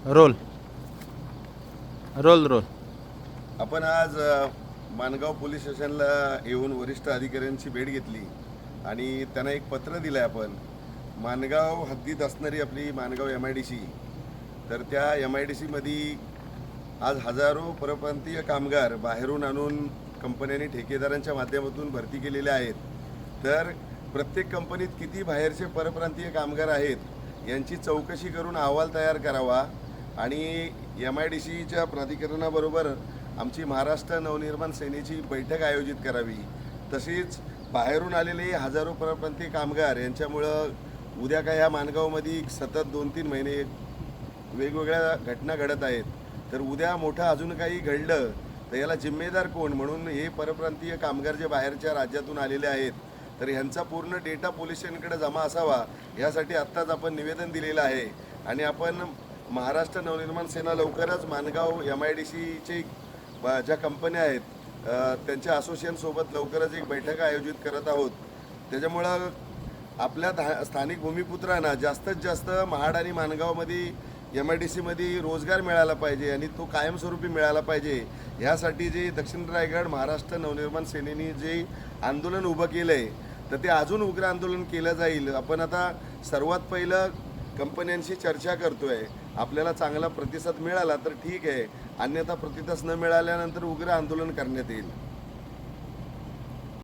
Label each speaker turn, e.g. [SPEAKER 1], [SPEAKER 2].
[SPEAKER 1] Role role role
[SPEAKER 2] आपण आज Mangaon police स्टेशनला येऊन वरिष्ठ अधिकाऱ्यांची भेट घेतली आणि त्यांना एक पत्र दिलं आहे. आपण माणगाव हद्दीत असणारी आपली माणगाव MIDC, तर त्या MIDCमध्ये आज हजारो परप्रांतीय कामगार बाहेरून आणून कंपन्यांनी ठेकेदारांच्या माध्यमातून भरती केलेले आहेत. तर प्रत्येक कंपनीत किती बाहेरचे परप्रांतीय कामगार आहेत यांची चौकशी करून अहवाल तयार करावा आणि MIDCच्या प्राधिकरणाबरोबर आमची महाराष्ट्र नवनिर्माण सेनेची बैठक आयोजित करावी. तसेच बाहेरून आलेले हजारो परप्रांतीय कामगार यांच्यामुळं उद्या काय ह्या माणगावमध्ये सतत 2-3 महिने वेगवेगळ्या घटना घडत आहेत. तर उद्या मोठं अजून काही घडलं तर याला जिम्मेदार कोण? म्हणून हे परप्रांतीय कामगार जे बाहेरच्या राज्यातून आलेले आहेत तर ह्यांचा पूर्ण डेटा पोलीस स्टेशनकडे जमा असावा यासाठी आत्ताच आपण निवेदन दिलेलं आहे. आणि आपण महाराष्ट्र नवनिर्माण सेना लवकरच माणगाव MIDCचे ज्या कंपन्या आहेत त्यांच्या असोसिएशनसोबत लवकरच एक बैठक आयोजित करत आहोत. त्याच्यामुळं आपल्या स्थानिक भूमिपुत्रांना जास्तीत जास्त महाड आणि माणगावमध्ये MIDCमध्ये रोजगार मिळाला पाहिजे आणि तो कायमस्वरूपी मिळाला पाहिजे. ह्यासाठी जे दक्षिण रायगड महाराष्ट्र नवनिर्माण सेनेने जे आंदोलन उभं केलं आहे तर ते अजून उग्र आंदोलन केलं जाईल. आपण आता सर्वात पहिलं कंपन्यांशी चर्चा करतोय. आपल्याला चांगला प्रतिसाद मिळाला तर ठीक आहे, अन्यथा प्रतिसाद न मिळाल्यानंतर उग्र आंदोलन करण्यात येईल.